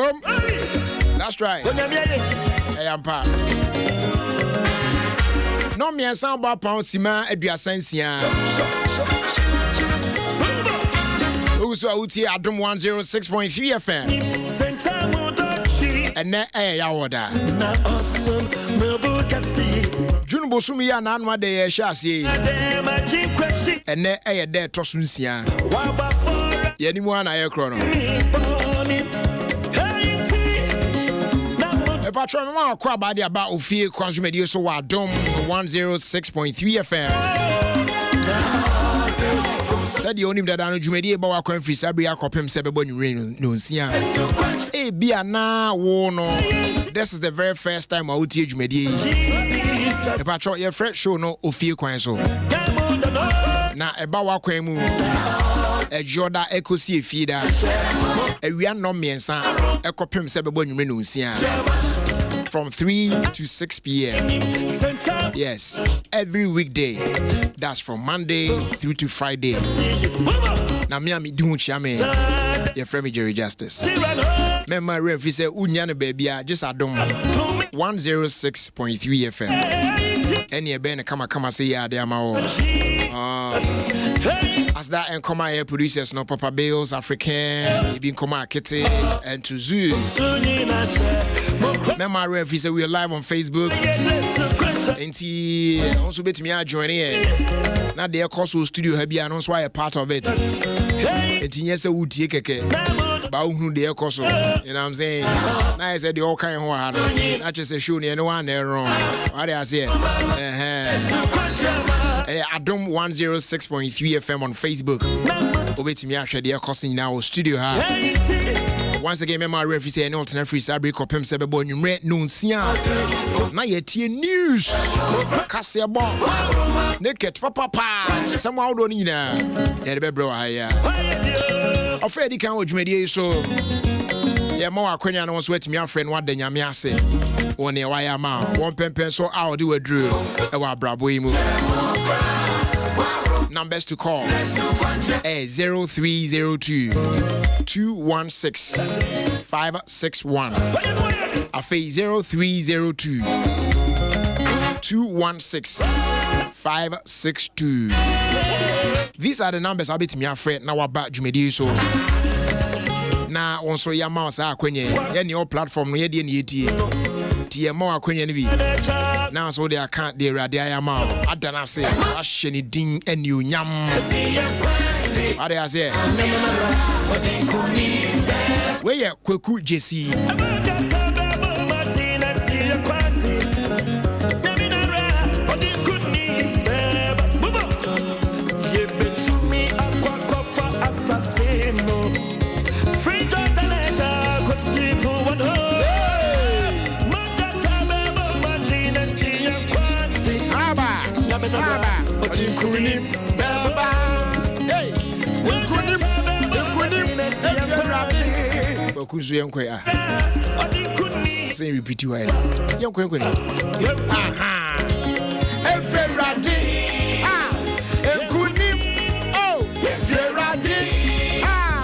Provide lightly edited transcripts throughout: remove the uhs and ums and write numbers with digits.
Boom. That's right. Hey, I'm pa. No me sound about pound sima eduasensia. Also out here Adom 106.3 FM. And then ya order. June Bosumi ya na anwa de shasi. And then there tosunsia. Yeni mu ana ye kro no. Patron mama kwa badi about Ofie Kwanso media so Adom 106.3 FM. Said the only that I know Jumedi about Conference Sabria Copem Sebebo no Sia. Eh, be a na no. This is the very first time I would teach Jumedi. The patron your fresh show no Ofie Kwanso. Na Ebawa Kwemu. A Joda Ecosi feeder. A we are no miensa. A Copem Sebebo no Sia. From 3 to 6 p.m. Yes, every weekday. That's from Monday through to Friday. Now, me do chame. Your friend me Jerry Justice. Me my ref he say unyane baby just Adom 106.3 FM. Any ben kama say ya there ma. As that and come here producers no Papa Bales African, even come Kitty and to Zoo. My ref is we are live on Facebook. And he also bet me I join here. Now they Koso studio have been announced why a part of it. And yes, I would take a about who they Koso. You know what I'm saying? Now I said the all kind of one. Not just a show near no one there wrong. What did I say? Adom 106.3 FM on Facebook. Over to me actually they are costing now studio. Once again, my ref is an alternate free sabri copem sebebo numre no sia. Na ye news. Kase bon. Naked papa. Somehow don't need na. Ye be bro haya. Ofie di kan odwumadi so. Ye ma akwanya no so atimi afrɛ no adanyame ase. Won e waya ma. Won pempen so a odi wadru. E wa brabo yi mu. Numbers to call 0302 216 561. Afi 0302 216 562. These are the numbers I'll be to me afraid now about Jumedi so. Now also your mouse are kwenye any your platform no yedi ni eti. TMO akwenye ni bi. Now so they account they radia ma adana say asheni din enu nyam. What they say? Where ya kweku JC. Kuzu yankwe say repeat you yankwe aha Efradi ekunim oh Efradi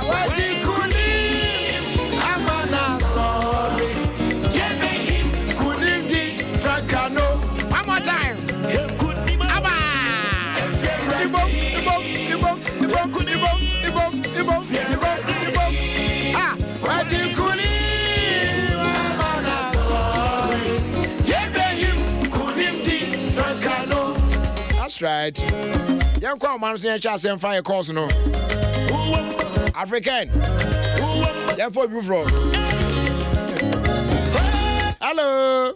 wadi kunim amana sorry kunim di frankano one more time aba ibom that's right. Young call man chance and fire calls no. African. Yeah, for you from. Hello.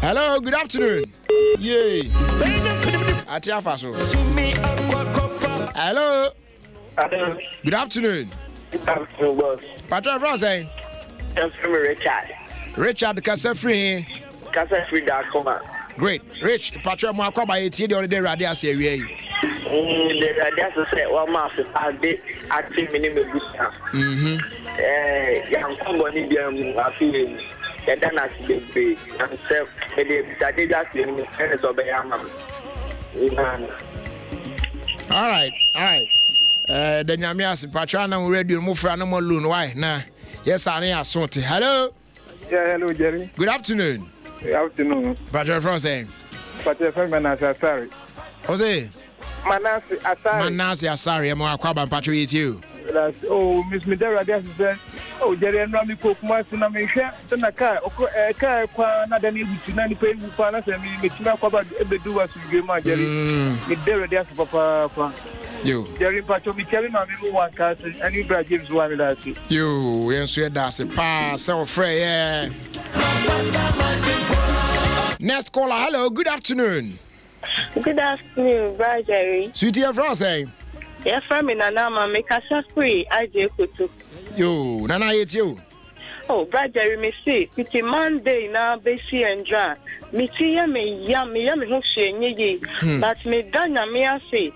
Hello, good afternoon. Yay. Atia Faso. Hello. Good afternoon. Patrick Rosen. I'm from Richard. Richard Kasefri. Kasefri.com. Great. Rich, Patrick Mwakoba, it's the other day, Radia say, the Radia say, one month, I did active minimum. Young company, I feel that then I see the and self, I did that in the sense of a All right. The Nyamias Patrana radio Mufra no more loon. Why? Nah. Yes, I am sorted. Hello. Yeah, hello, Jerry. Good afternoon. Good afternoon. Patrick from saying. Patrick from Manasari. Jose. Manasi Asari. Manasi Asari. I'm going to come and Patrick you. Oh, Miss Medera, said, oh, Jerry and Rami Cook, my son, I'm in share. Then a car, another name to 90 pay with Panas and me, about the doers with you, my Jerry. Medera, that's Papa. You. Jerry Patrick, me telling my one cousin, and you brought James one last year. You, yes, that's a pass, so free, yeah. Next caller, hello, good afternoon. Good afternoon, Brad Jerry. Sweetie of France, eh? Yes, from in Anama, make us free. I do. You, Nana, it's you. Oh, Brad Jerry, me see. It's Monday now, Bessie and Dra. Me see yummy, who she but me done, me I say.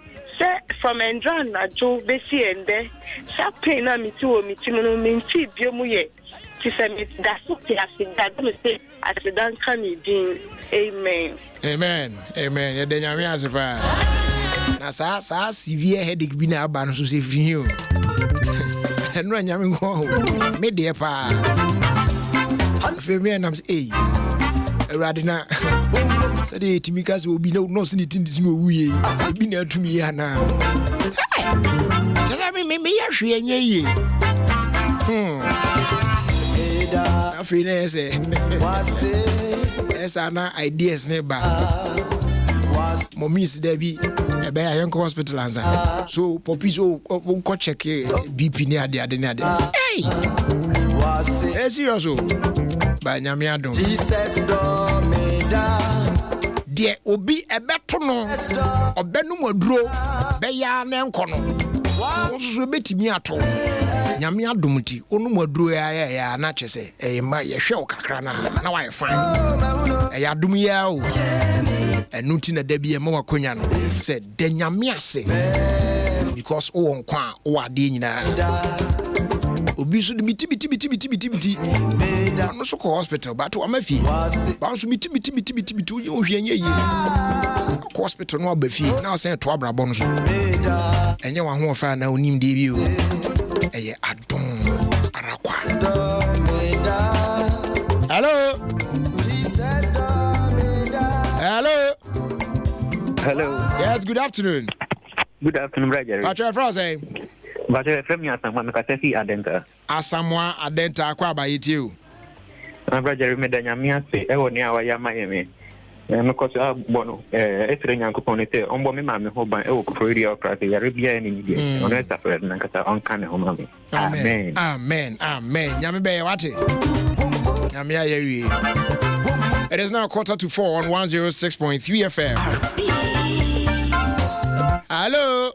From Andra, Joe, Bessie and there. Sapin, me too, me tea, Biomuye. She said, that's what I said. That mistake, I said, don't can you do? Amen. Amen. Yeah, then I'm as a fan. Now, severe headache be now ban to save you. And when you're going, me dear pa. And I'm saying, Radina said, Timikas will be no sitting this movie. I've been there to me now. Does I mean, maybe I should ye? I feel as I ideas never. Mommy's Debbie, a bear young hospital answer. So, Poppy, so check BP near the other. Hey, as you also by Nyamiadon. Dear Obi, a better no, or Benum Dro, Bayan and Cono. Also, betty me at all. Nyamia Dumti, Onumo Dro, ya, not say, a my show cacrana. Now I find a Dumia. And Nutina Debbie and Moa Kunyan said, Denyamia say, because oh, Kwa, or Dina. Obisu de miti. No so hospital, but to Amafi. Bounce miti to you, hospital no befi. Now send to Abra Bonus. And you want to find now name debut. A Adom Arakwa. Hello. Hello. Yes, good afternoon. Good afternoon, Roger. Patrick Froze. But from your son, Makassi Adenta. Asamoah Adenta, Quaba, it you. Roger Medania say, oh, near Miami. Because I bono, Estring Componente, on Bommy Mammy, who by Oak Radio Craft, Arabian in India, on Estafred, and Cata on Canna Home. Amen. Yami Bay, what it? Yami. It is now 3:45 on 106.3 FM. Hello.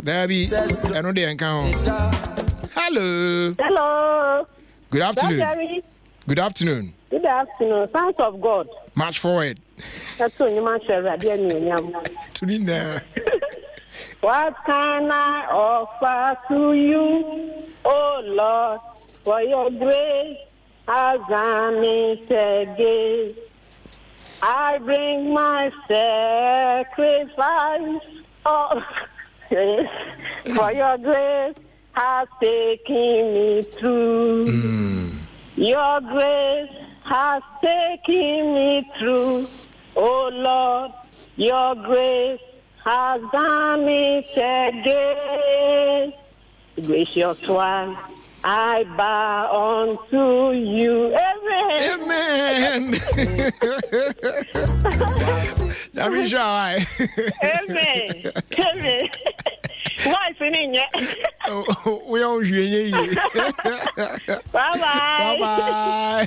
There be another encounter. Hello. Good afternoon. Good afternoon. Sons of God. March forward. That's what you must share. Tunina. What can I offer to you, oh Lord, for your grace has done it again? I bring my sacrifice. Oh, for your grace has taken me through. Your grace has taken me through. Oh Lord, your grace has done it again. Gracious one, I bow unto you. Amen. Amen. Amen. Why singing yet? We all hear you. Bye.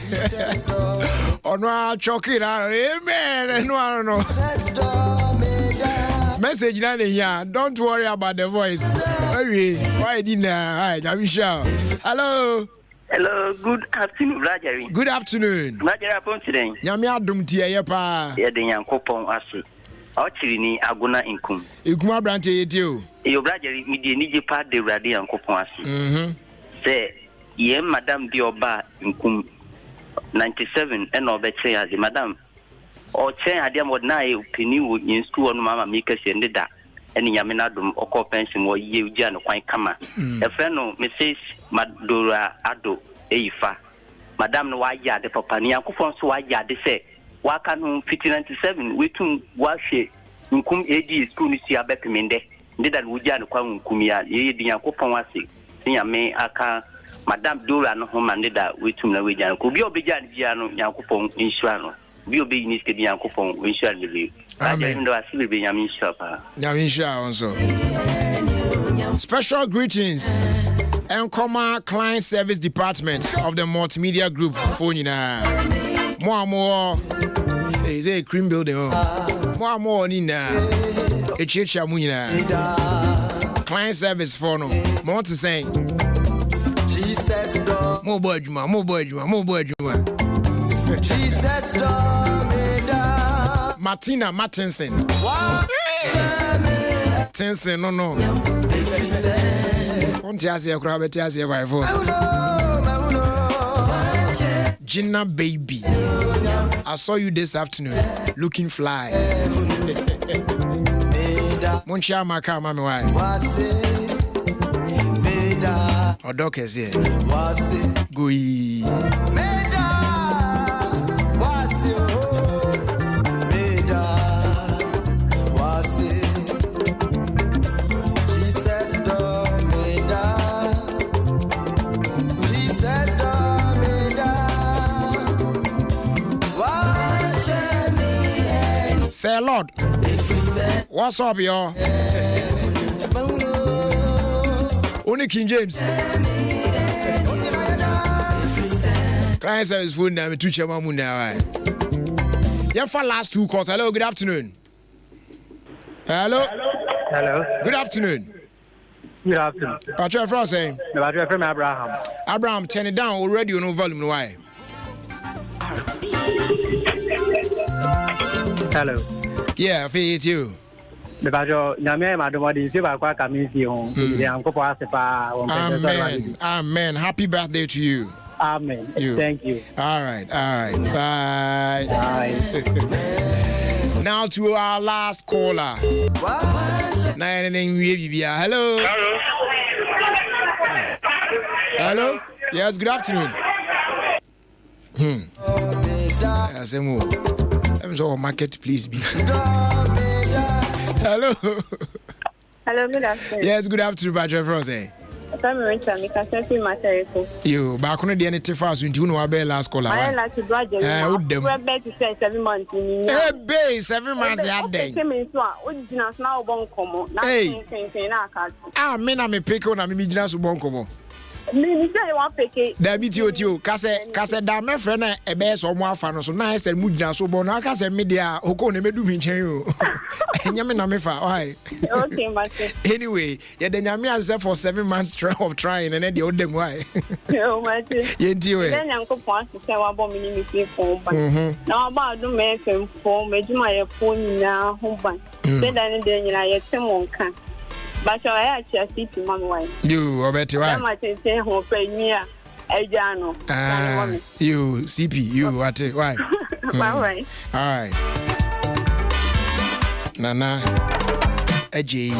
Oh no, choking out. Amen. No. Message here. Don't worry about the voice. Why didn't I? Hello. Hello, good afternoon, Roger. Good afternoon. Roger, upon today. Yami Adom tia pa. Yeah, the young couple asu. Ochiri aguna inkum. Ikuma brante yetio. Your brother me di nije pa de radi and couple asu. Say, ye madam bi oba inkum 97 and obetse as madam. O chen adiam od na e opini wo in school no mama make se ndeda. Any Yaminadum or pension or ye Jan quite kama. A friend of Mrs. Madura Ado, Eifa. Madame Waya, the Papa Niakufon, so I ya de say, Wakan 1597, we too wash it. Nkum AD school is ya Beppiminde. Did that Wujan Kwam Kumia, ye Diakupon wasi. Nia me aka Madame Dura no home and did that we too Norwegian. Could be obejan Giano Yakupon insurano. Be obeying this Yakupon insurance. Amen. Special greetings. Encoma Client Service Department of the Multimedia Group. More. Is a cream building. More Nina. A chicha munina. Client service for no. More to say. Jesus, more boy, Jesus, Martina Martinson. Tinson, no. Ontiasia Crabetiasia by voice. Gina baby. I saw you this afternoon looking fly. Moncha Maka Mami why? Or Doc is here. Gui. Say Lord, what's up, y'all? Only King James. Client service phone now, two chairman now. Yeah, for last 2 calls. Hello, good afternoon. Hello. Good afternoon. Good afternoon. Patrick Frost saying. Patrick from Abraham. Abraham, turn it down already. No volume. Why? Hello. Yeah, I feel it you. The Bajo, Namia, Madam, what is your coming home? Amen. Happy birthday to you. Amen. Thank you. All right. Bye. Now to our last caller. Hello. Yes, good afternoon. Yes, I'm so market, please be. Hello. Hello, good afternoon. Yes, good afternoon, Patrick Frost. You back on the end fast when you know about last caller. I like to graduate. We're back to 7 months. Hey, babe, 7 months. Hey, I'm a pick on a Mijina Subonkomo. Dabi tio kase da me friend na e be so mo afa no so na ese mudina so bo na kase media oko ne medu mi nchen o nyame na me fa why okay mate anyway ye de nyame as for 7 months of trying and then the odem why o mate ye nti we then yankopon asese wa bo mi ni mi phone ba na ba do me fem phone meduma ye phone na ho ban then dan de nyina ye temo nka. But I actually see to Mamma Wine. You, Roberti, why? I'm at the home near Ejano. You, CP, you, what? Why? All right. Nana, AJ,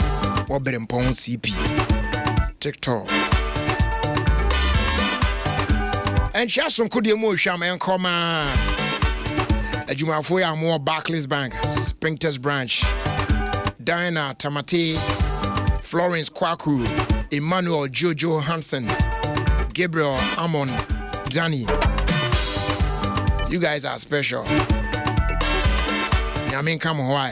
Wobber Pong CP, TikTok. And Chasson could you move Sham and Coma? A Jumafoya more Barclays Bank, Spinkters Branch, Diana Tamati. Florence Kwaku, Emmanuel Jojo Hansen, Gabriel Amon, Danny. You guys are special. I mean, come on,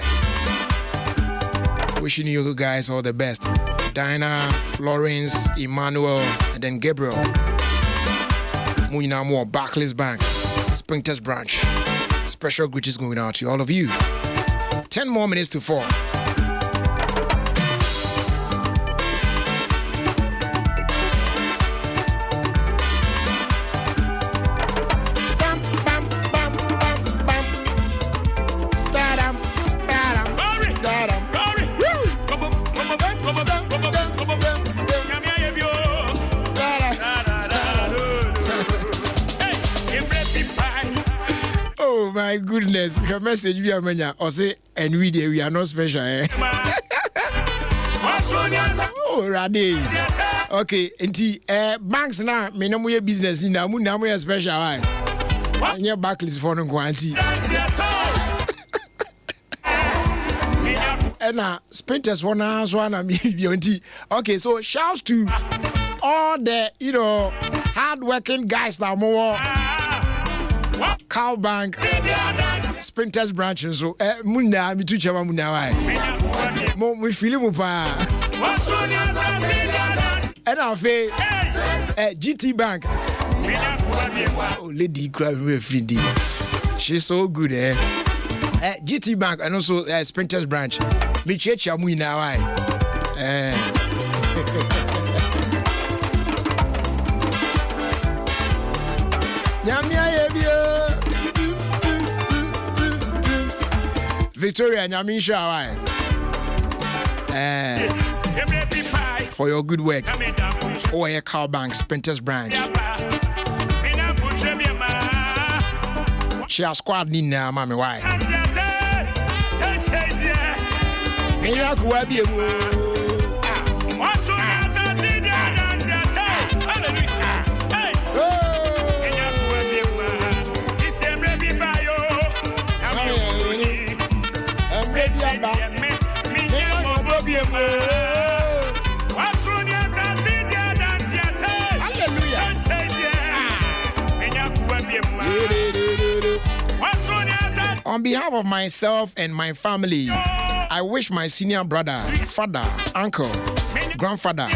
wishing you guys all the best. Diana, Florence, Emmanuel, and then Gabriel. Muyina more Barclays Bank, Spinkters Branch. Special greetings going out to all of you. 10 more minutes to 4. My goodness, your message we are mania or say and we are not special. Oh, Rade. Okay, enti banks na me no mo business ni na mo special why. Anya backlist for no kwanti. And sprinters one me enti. Okay, so shouts to all the hard-working guys that more Cow Bank sprinters branches. So muna mi tu chama muna why. Mo we feel mo pa. And I say GT Bank. Oh, lady cry very free. She's so good, GT Bank and also Sprinters branch. Me church amu now, Victoria Nyamisha, for your good work. Or a Cow Bank Sprinters branch. She has squad in now, mommy. Why? On behalf of myself and my family, I wish my senior brother, father, uncle, grandfather,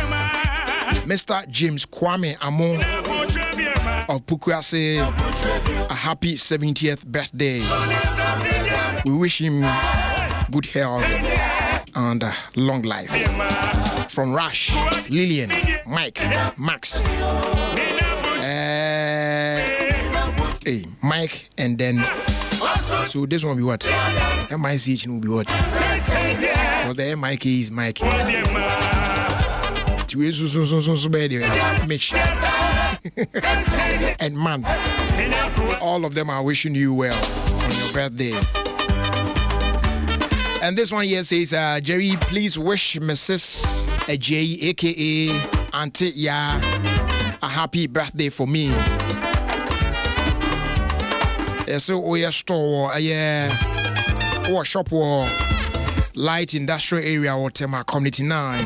Mr. James Kwame Amon of Pukwase, a happy 70th birthday. We wish him good health and long life. From Rash, Lillian, Mike, Max, Mike, and then. So this one will be what? MICH will be what? Because the MIK is Mike. Mitch. And man, all of them are wishing you well on your birthday. And this one here says, Jerry, please wish Mrs. Ajay, aka Auntie Ya, a happy birthday for me. So we store or shop or light industrial area or Tema Community 9.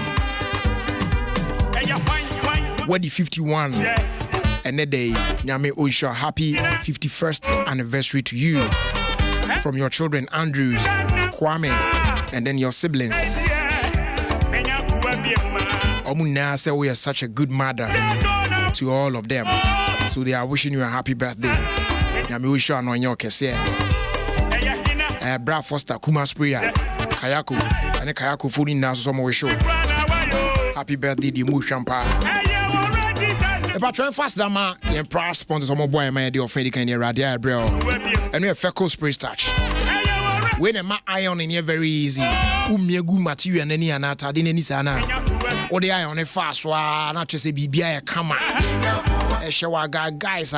What the 51 and a day Nyame Oisha, happy 51st anniversary to you from your children Andrews, Kwame, and then your siblings. Omuna say we are such a good mother to all of them, so they are wishing you a happy birthday. Nyame Oisha no nyo kese. Bra Foster Kuma Sprayer Kayako and Kayako food in Naso Mo show. Happy birthday the Mu Champa. If I try fast dama and proud sponsors of my boy my dear Freddy can radia bro. And we have Feco spray starch. When a iron in here very easy. Good material and any anata din any sana. Or the iron a fast one, not just a BBI come shower guys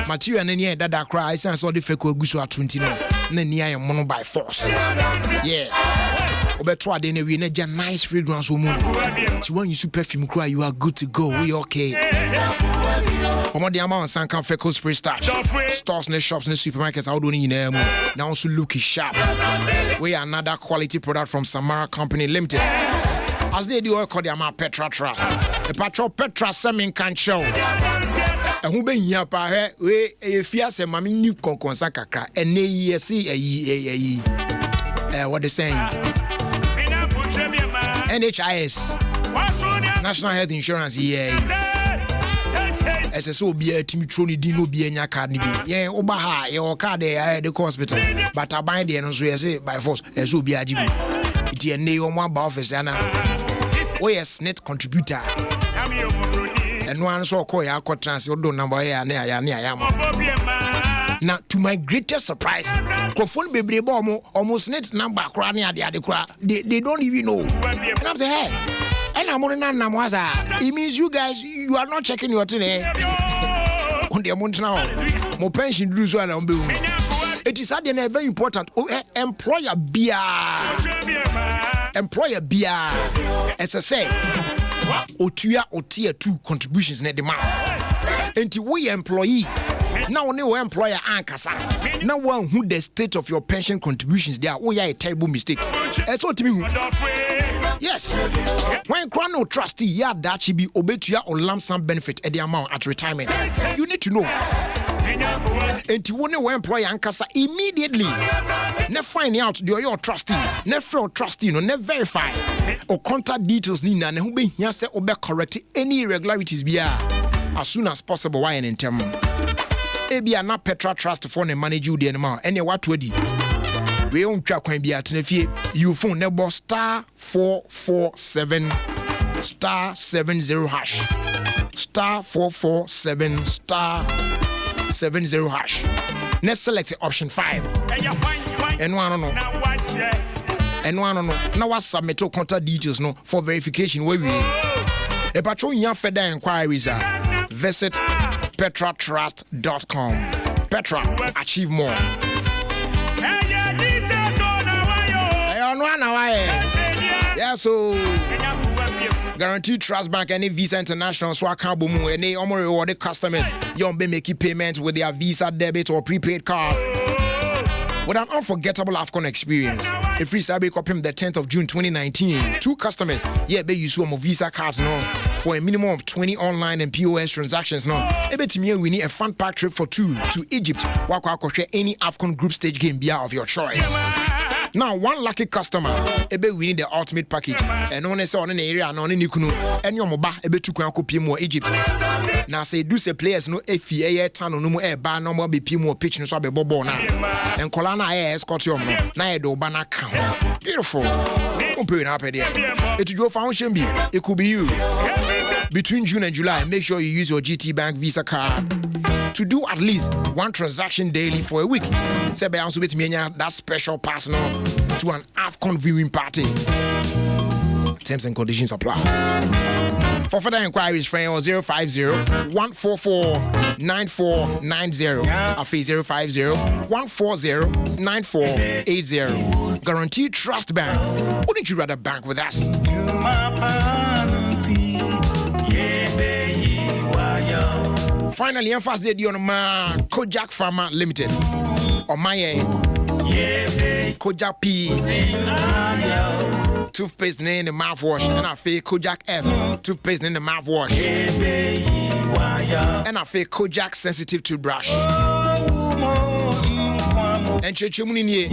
material and any that cry sense all the fake gusu at 20 near mono by force. Yeah. Obetra de we need nice fragrance woman. So when you super perfume cry, you are good to go. We okay. Omo the amount san kan fake spray starch. Stores ne shops ne supermarkets out doing in there. Now also look sharp. We are another quality product from Samara Company Limited. As they do all call the amount Petra Trust. The Patrol Petra Semin can show. And who been here pa we if you say mami new konkonsa kakra and ne see what they saying NHIS National Health Insurance SSO be a Timmy Troni Dino be a card ni be Obaha your card there the hospital but I bind the and so say by force as will be a GB it a name on one office and we a net contributor. And one so call ya trans do number ya now to my greatest surprise phone baby bomb almost net number crani they don't even know. And I'm saying hey and I'm on namwaza it means you guys you are not checking your thing on the amount now more pension do so and it is very important employer beer employer bia as I say otua or tier 2 contributions net demand enti we employee now only we employer ankasa now one who the state of your pension contributions there oh yeah a terrible mistake that's what me yes when no trustee yeah that should be obetua or lump sum benefit at the amount at retirement you need to know enti woni we employer ankasa immediately ne find out your trustee ne fail trustee no ne verify or contact details ni na ne ho be hia se obe correct any irregularities bia as soon as possible why in term ebia na Petra Trust for ne manage you the animal ene what wedi we on twa kwan bia tenafie you phone ne bo star 447 star 70 hash star 447 star 70 hash. Let's select option 5. And one no. Now what submit to contact details no for verification where we. A patrol young further inquiries are visit petratrust.com. Petra, achieve more. Yeah, so Guaranteed Trust Bank and Visa International so account boom and they only reward the customers you be making payments with their Visa debit or prepaid card. With an unforgettable AFCON experience, the free Saturday copy the 10th of June 2019. 2 customers, be use some Visa cards no for a minimum of 20 online and POS transactions no. We need a fun pack trip for 2 to Egypt. Share any AFCON group stage game beer of your choice. Now, one lucky customer, we need the ultimate package. And on an area and on Nikunu, and your mobile, to copy more Egypt. Now, say, do say players no FA, Tano, no more air, bar, no more BP, more pitch, no swab, bobo now. And Colana air escort your Naido Bana count. Beautiful. Don't happy there. It go foundation be, it could be you. Between June and July, make sure you use your GT Bank Visa card to do at least 1 transaction daily for a week. Say by also with me that special pass now to an AFCON viewing party. Terms and conditions apply. For further inquiries, friend 050-144-9490. Afi 050-140-9480. Guaranteed Trust Bank. Wouldn't you rather bank with us? Finally, I'm fast day on my Kojak Pharma Limited. On my end, Kojak P toothpaste in the mouthwash, and I feel Kojak F toothpaste in the mouthwash, and I feel Kojak sensitive toothbrush. And Chechumuni.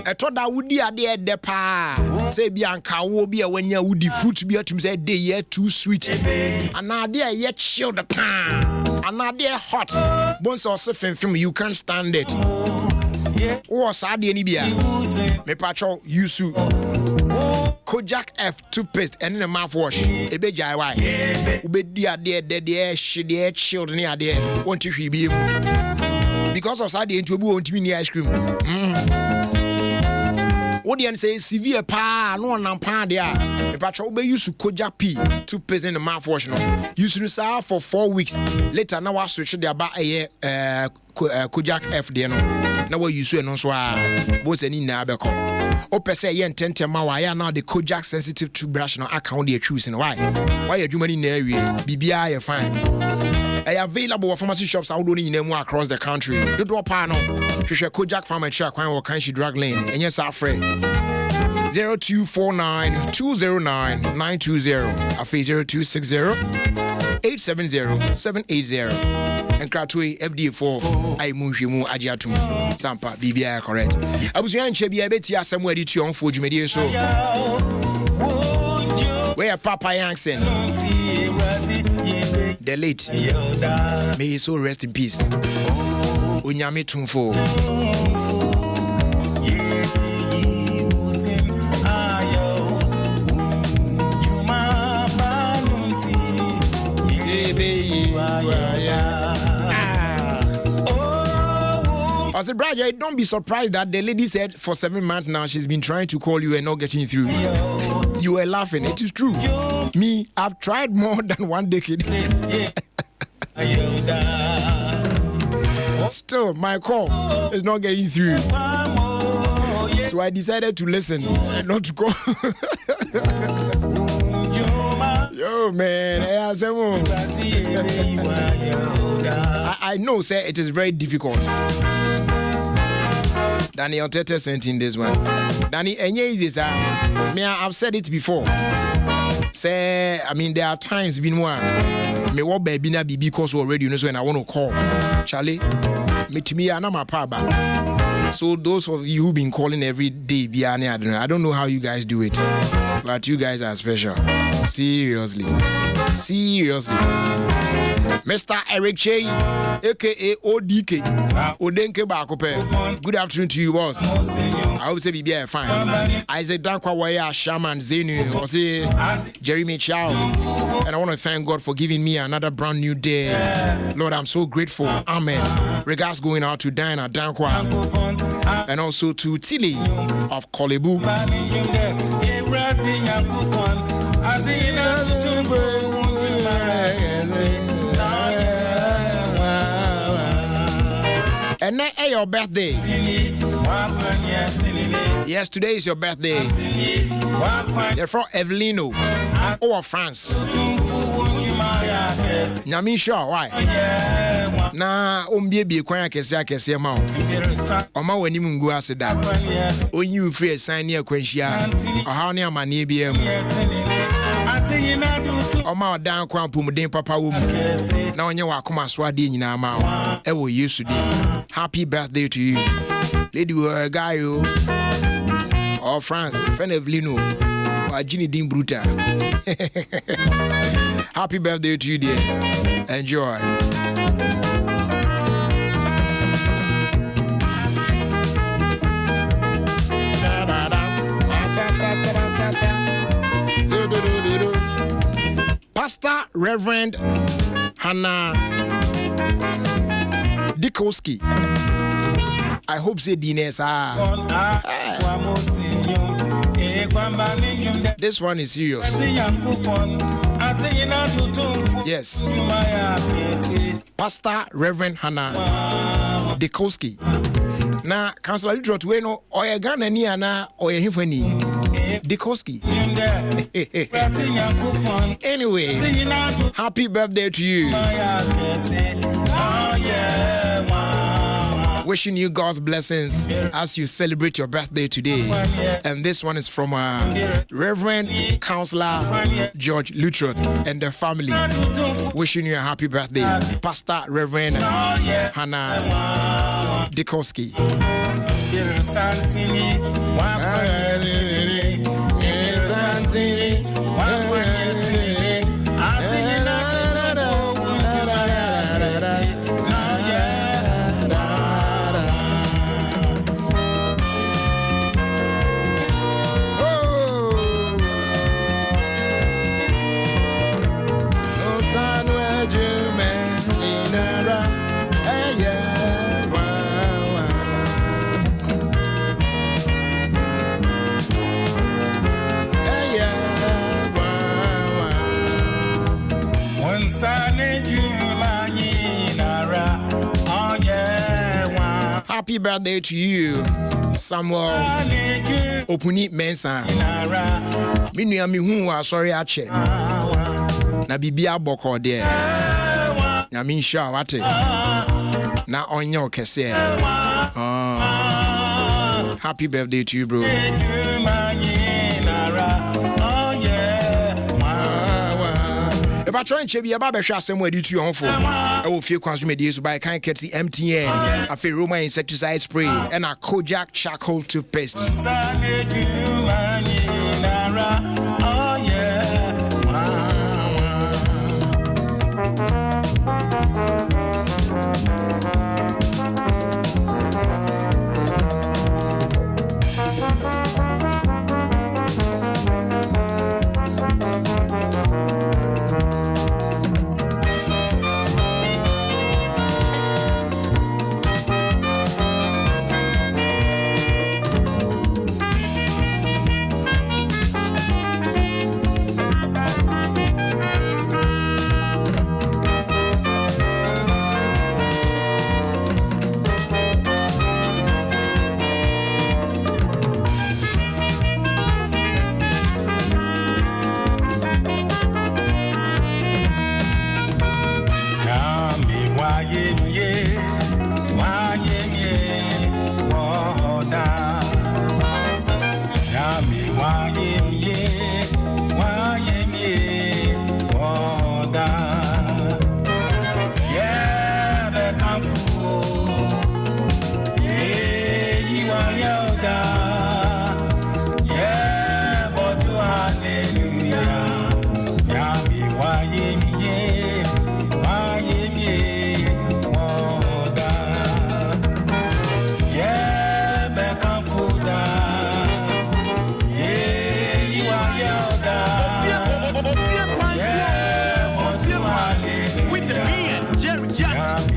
I thought that would be a dear depa. Say Bianca will be when you would the fruit be to say day yet too sweet. And now dear yet chill the pan. And now dear hot. Bones or surfing film, you can't stand it. Oh, sad any beer. Me patrol Yusu Kojak F toothpaste and in the mouthwash. A bit jai. Ube dear she dear chilled near there. Want to be because of Saturday into won't mean ice cream. What do you say? Severe pa, no one pa there. The patrol be used to Kojak P toothpaste in the mouthwash. No, used to sell for 4 weeks. Later, now I switch there about a year. Kojak F there no. Now what you say no so both any na be call. O pese ye ntente ma wa ya now the Kojak sensitive toothbrush no account dey choosing why you money na awie bibia you fine. Available pharmacy shops out in across the country. The door panel, Kojak Pharmacy, or Kanshi Drug Lane, and yes, our friend 0249-209-920, Afi 0260-870-780, and Kratui FD4, I Mushimu Ajatum, Sampa, BBI correct. I was young Chebia Betia somewhere to on for Jumedia so. Where Papa Yankson, the late, may he so rest in peace. Unyami Tumfo. I said, Brother, don't be surprised that the lady said for 7 months now she's been trying to call you and not getting through. You were laughing. It is true. Me, I've tried more than 1 decade. Still, my call is not getting through. So I decided to listen and not to call. Yo, man. I know, sir, it is very difficult. Danny Otete sent in this one. Danny, I've said it before. Say, I mean, there are times been one. Me what baby na be because already, you know, so when I want to call Charlie, meet me and I'm a papa. So those of you who've been calling every day, I don't know how you guys do it, but you guys are special. Seriously. Mr. Eric Che, aka ODK, Odenke Bakope. Good afternoon to you, boss. I hope say be fine. Isaac Dankwa Waya Shaman Zenu, or say Jeremy Chow. And I want to thank God for giving me another brand new day. Lord, I'm so grateful. Amen. Regards going out to Diana Dankwa and also to Tilly of Kolebu. And now your birthday. Yes, today is your birthday. You're from Evelino or France. Nyamisha, why? Na be kwanya kese ma. Oma wani mungu aseda. Onyi free sign near kwenshia. Oha ne amane biem. Oma dan kwa pomuden papa wo mu. Na onye wa akoma so ade nyina ma wo. E wo Yesu di. Happy birthday to you. Lady guy or France, friend of Lino. Or Ginny Dean Bruta. Happy birthday to you, dear. Enjoy. Pastor Reverend Hannah Dikowski. I hope say Dines This one is serious. Yes. Pastor Reverend Hannah Dikowski. Na Councilor Littrot we no oye Ghana ni ana oye hifani Dikowski. Anyway, happy birthday to you. Wishing you God's blessings as you celebrate your birthday today. And this one is from Reverend Counselor George Luttrot and the family. Wishing you a happy birthday, Pastor Reverend Hannah Dikowski. Happy birthday to you, Samuel Opuni Mensa. Minu mi hu wa sorry ache. Na bibia boko de. Na mi sha wate. Na onyo kese. Happy birthday to you, bro. If I try and check your barber shop somewhere due to your home for, I will feel consumer days by kind of MTN, a fair Roma insecticide spray, and a Kojak charcoal toothpaste.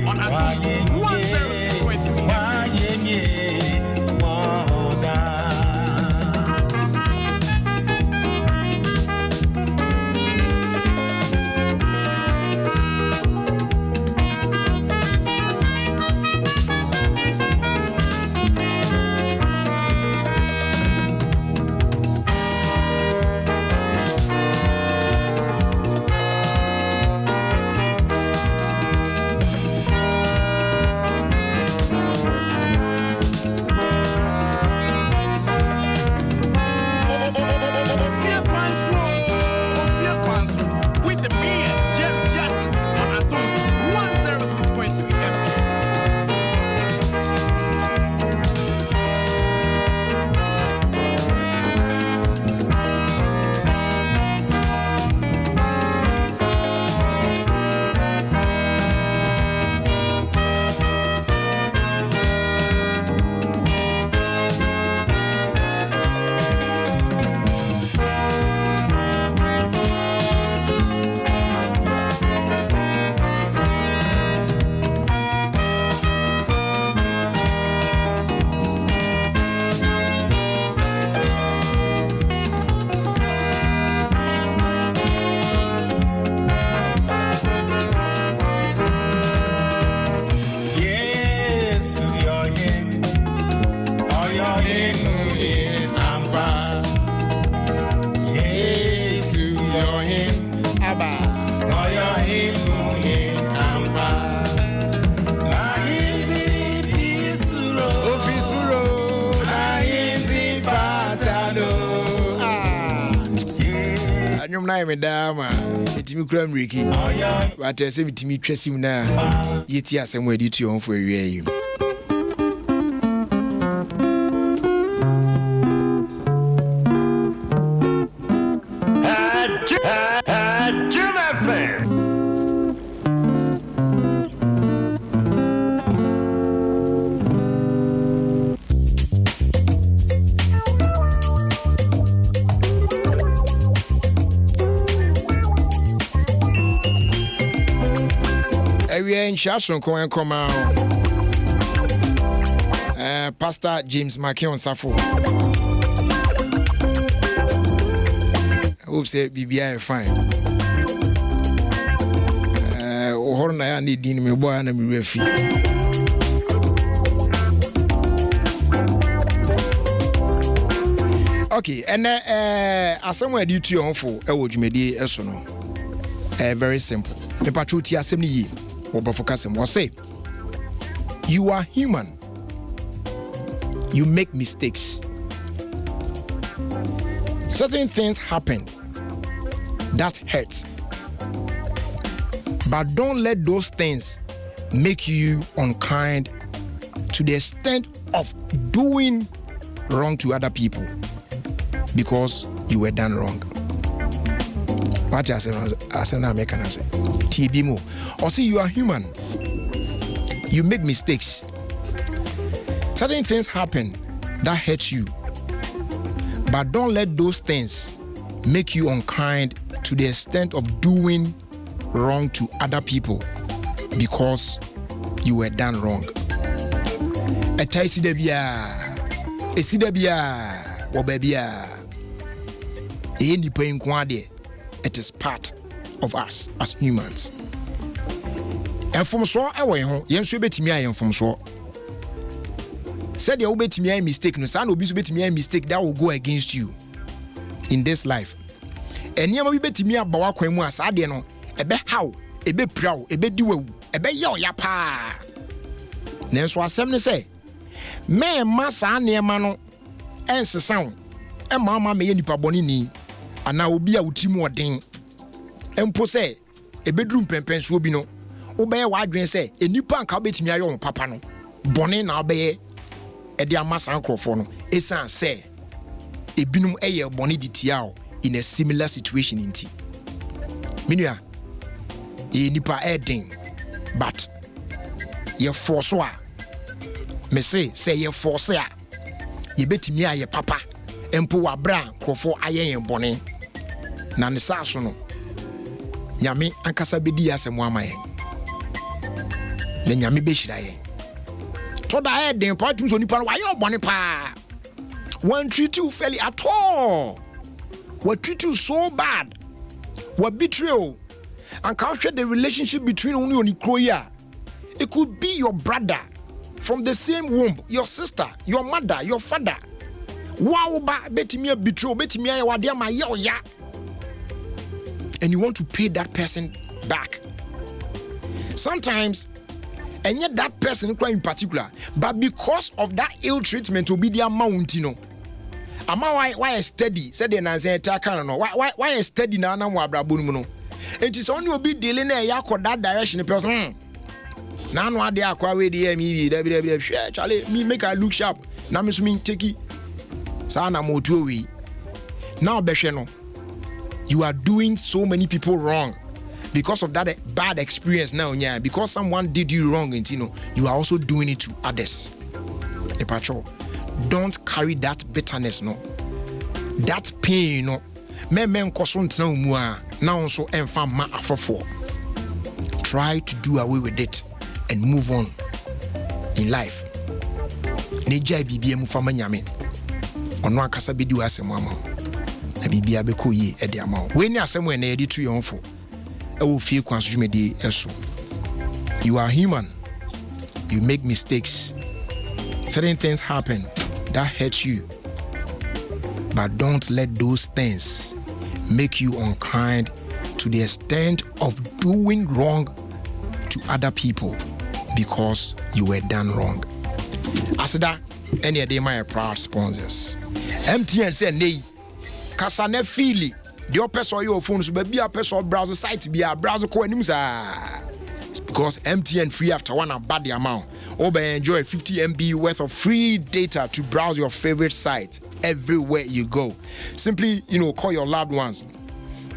on Adom 106.3 Ofie Kwanso with the beer, Jerry Justice on Adom 106.3 FM. Me dama etimi kura mriki but say mitimi twasim na yeti asem wadi tu on for awie yi Shason Cohen come out. Pastor James Makion Safo. I hope say BBI fine. Horna ya need din me boy na me refi. Okay, and asem do to your for e wo dwumedi eso no. Very simple. Me patroti asem ni yi. Say, you are human. You make mistakes. Certain things happen that hurts. But don't let those things make you unkind to the extent of doing wrong to other people because you were done wrong. What I say, TBMO. Or see, you are human. You make mistakes. Certain things happen that hurt you. But don't let those things make you unkind to the extent of doing wrong to other people because you were done wrong. It is part of us as humans. And from so away home, yen so betimi ayen from so. Said you betimi ayen mistake no san obi so betimi ayen mistake that will go against you in this life. And yema bi betimi abawa kwan mu asade no, ebe haw, ebe praw, ebe diwu, ebe yaw ya pa. Nenso asem ne say, me ma sa nema no ensesan, e ma me ye nipa boni ni. Ana obi a utimu odin empo se ebedru mpempen so obi no obeye wadwen se enipa anka obetimi ayo papa no bone na obeye e de amasa ankrofo no esan se ebinum eye bone ditia in a similar situation inti minua enipa edin but ye force a me say ye force a ye betimi aye papa empo wabra krofo aye bone na ne saso no nyame ankasa bedi asem amaye na nyame bɛhyira yɛn to da yɛ den pa tum so nipa no wayɛ ɔbɔne pa one treat you fairly at all what treat you so bad what betrayal and capture the relationship between only on Kroya. It could be your brother from the same womb, your sister, your mother, your father. Wow, betimia betrayal, betimia wadia ma ya. And you want to pay that person back. Sometimes, and yet that person in particular, but because of that ill treatment will be their amount, you know. Ama why steady? Said the Nazan Takano. Why steady na na wabrabuno? It is only be dealing a yak or that direction. The person. Now no idea akwa the me Charlie me make I look sharp. Now me swing take it. Sana motuwi. Now Besheno, you are doing so many people wrong because of that bad experience now. Yeah, because someone did you wrong, and you are also doing it to others. A patrol. Don't carry that bitterness, no. That pain, no. Men kosont na umua na onso emfa ma afofo. Try to do away with it and move on in life. Neja bibia mu fama nyame. Ono akasa bedi wa asem ama. Na bibia be ko yi e de ama. We ni asem we na ye di tu yonfo. E wo Ofie Kwanso dwumedi eso. You are human. You make mistakes. Certain things happen that hurts you, but don't let those things make you unkind to the extent of doing wrong to other people because you were done wrong. Asida, any of them are proud sponsors. MTN said, "Nay, kasane feely. The person your phones will be a person browser site be a browser co It's because MTN free after one and bad the amount. Or enjoy 50 MB worth of free data to browse your favorite sites everywhere you go. Simply, call your loved ones.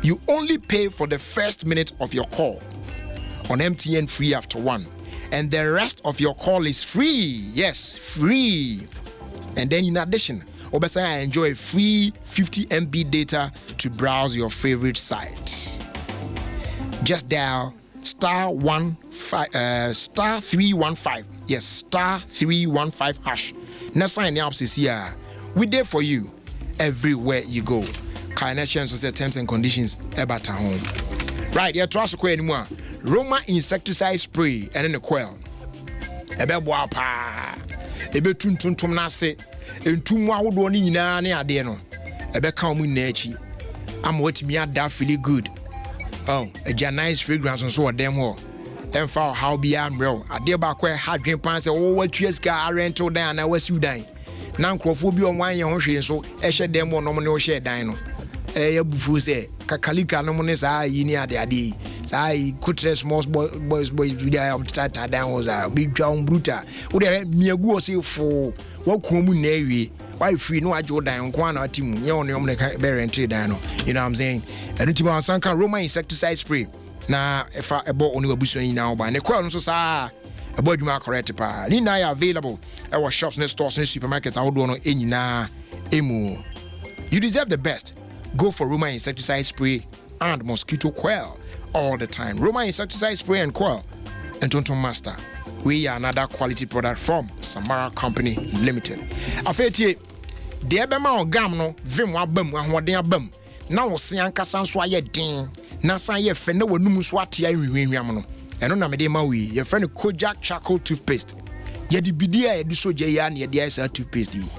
You only pay for the first minute of your call on MTN free after one. And the rest of your call is free. Yes, free. And then in addition, Obesa enjoy free 50 MB data to browse your favorite site. Just dial *315. Yes, *315 hash. Now sign up this year. We there for you everywhere you go. Connections with the terms and conditions about home. Right, yeah, trust anymore. Roma insecticide spray and then a coil. Ebe boapa. Ebe tuntum nase. Entum wa wodo ni nyina ne ade no. Ebe ka mu na achi. Am what me ada feel good. Oh, a nice fragrance on so them all. And for how be am real. I dear back where hard drink pants or what years car rental down. I was you dying. Now, Crawford on wine your own so I shed them one no share dino. Eh, bufu say, Kakalika no mones I near the adi. I could dress most boys with the tata down was a big John Bruta. Would have me a go say for what common navy. Why free no ajo down one or team, you only bear and trade dino. You know what I'm saying? And it's about Sanka Roma insecticide spray. Na if I bought only a bushing now by the qual so sa a boy mark correct pa. Nina available at our shops, next stores, and supermarkets. I would want any na emu. You deserve the best. Go for Roma insecticide spray and mosquito coil all the time. Roma insecticide spray and coil and Tonton Master. We are another quality product from Samara Company Limited. Afetie, the ebema o gam no vim wa bam ahoden abam. Na wo se ankasa nso aye den. Na san ye fe na wanum so atia nwienwiam no. Eno na me de ma wi. Ye friend Kojak charcoal toothpaste. Ye di bidia ye di soja ya na ye di asa toothpaste yi.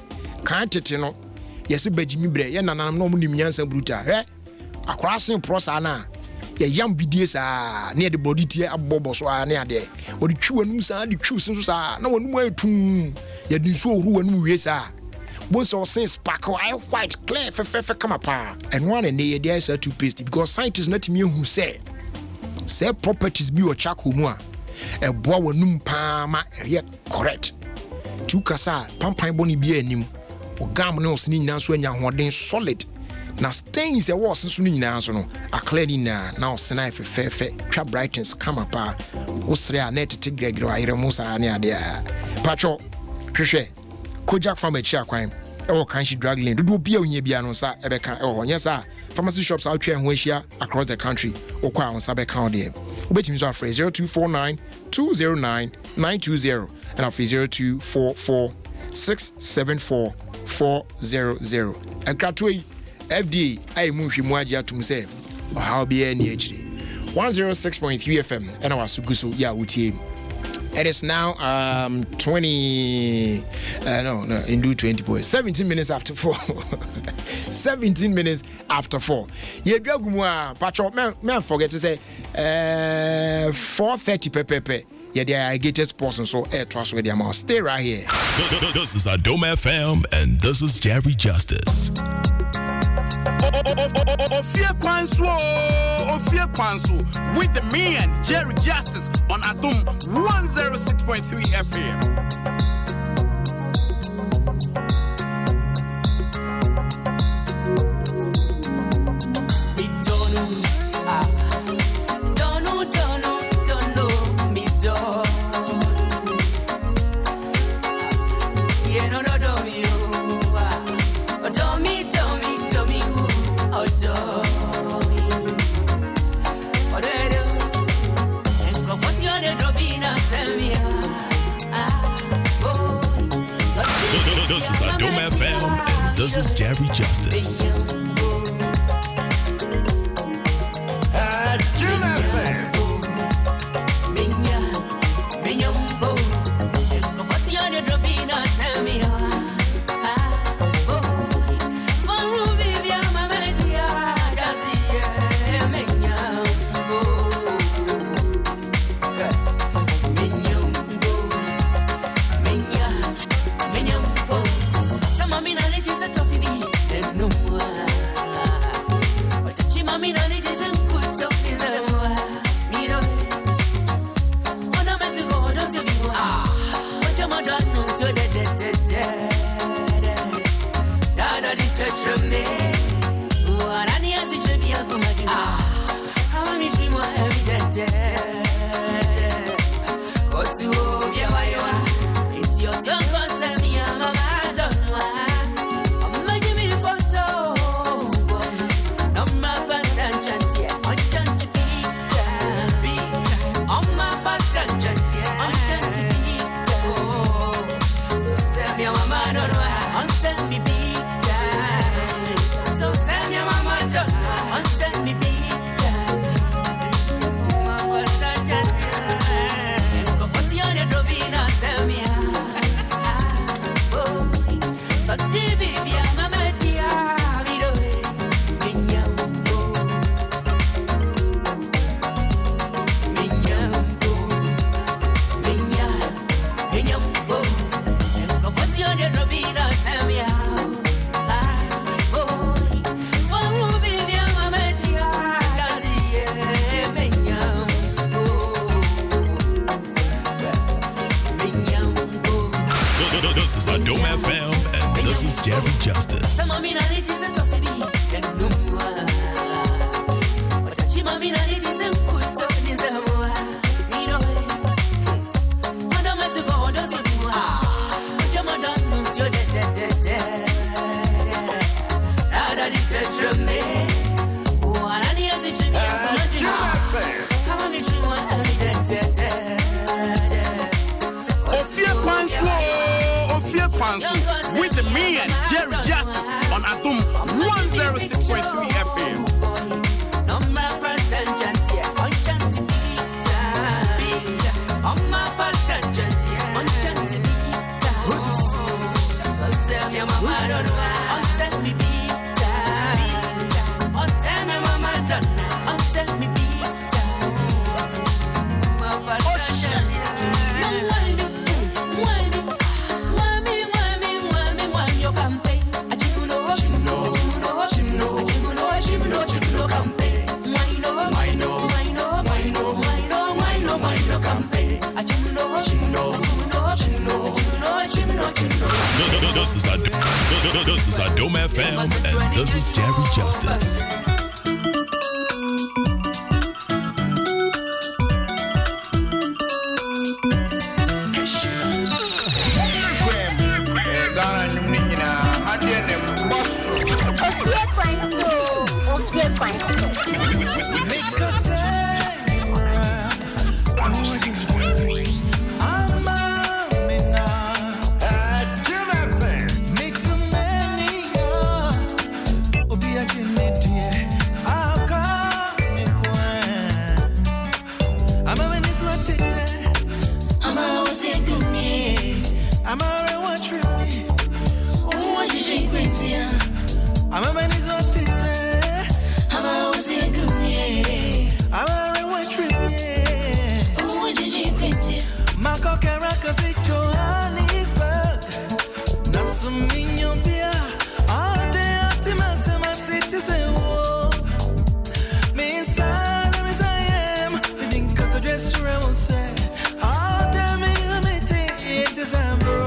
Kan tete no. Ye se bagimi bre ye nanam no mu nimnyansa bruta. Akwara sen prosa na. Ye yam bidie sa na ye de body tie abobo so a na ade. Wo di twi wanum sa di twi so sa na wanum atum. Ye di so oru wanum wie sa. Both of say sparkle, I white, clear, come apart. And one and they are toothpaste because scientists not me who say properties be or charcoal more. A boa num palma yet correct. Two cassa, pampine boni be a nim, or gam no sneaking answer when you're solid. Now stains a was since soon answer no. A cleaning now snide for fair, trap brightens come apart. What's there net to take Gregor Iramosa near there? Patrol, Krishe. Kojak from a chair crime. Oh, can she drag lane? Do be on Yabiano, sir, Ebeka, oh, yes, sir. Pharmacy shops out here and across the country, or quite on Sabe County. Wait me so afraid 0249 209 920 and after 0244 674 400. And Kratui FDA I move him waja to say or how be any 106.3 FM and our Sugusu ya uti. It is now 20 do 20 boys 17 minutes after 4. 17 minutes after 4. Ye gagumwa patro man forget to say 4:30 pepepe. Yeah, the irrigated sports and so air trust with the amount. Stay right here. This is Adom FM and this is Jerry Justice. Ofie Kwanso with the man Jerry Justice on Adom 106.3 FM. This is Adom FM and this is Jerry Justice. Ofie Kwanso with the man Jerry Justice on Adom 106.3 FM. This is Adom FM and this is Jerry Justice. I'm a watch me. Oh, what you drink, Quincy? I'm a man is what it is. I'm a was a good year. I'm a watch me. Oh, what you drink, Quincy? My cock and rackers with Johannesburg. Nasum in your beer. All day after my city say, whoa. Me inside, I'm as I am. We didn't cut a dress for I was sad. All day me, it is a bro.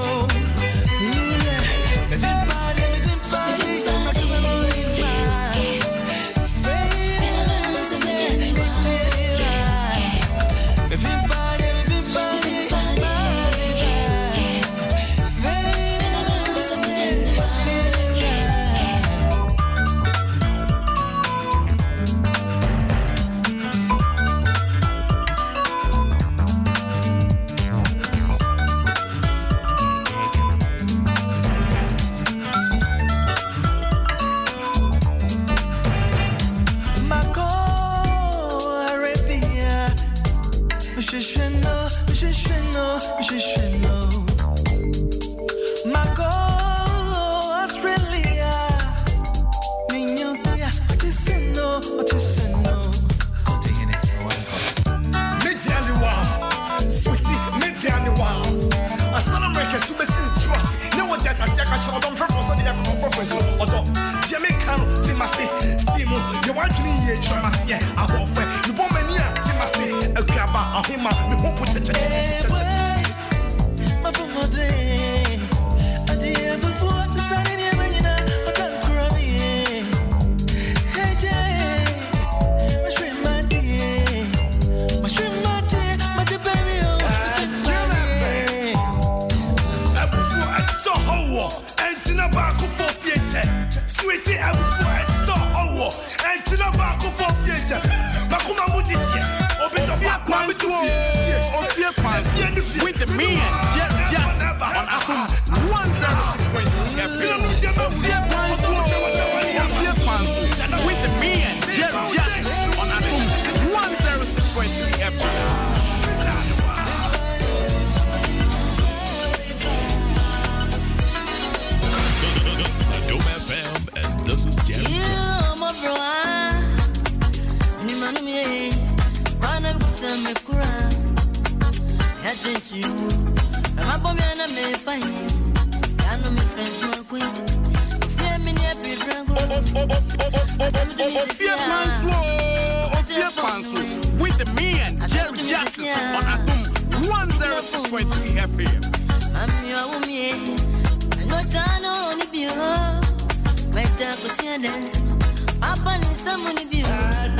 Ofie Kwanso with the man, just on Adom 106.3 FM. Ofie Kwanso with the man, just on Adom 106.3 FM. This is Adom FM, and this is Jerry. Yeah, my bro. Ni manu me, wana mkutame kura. Yate you, I'm a bomber na me fine. I know me friends more quaint. Fear me near be drunk. Ofie Kwanso with the man, Jerry Justice on Adom 106.3 FM. I'm your woman. No time on the bureau. My time for seeing dance. Papa needs someone to be. I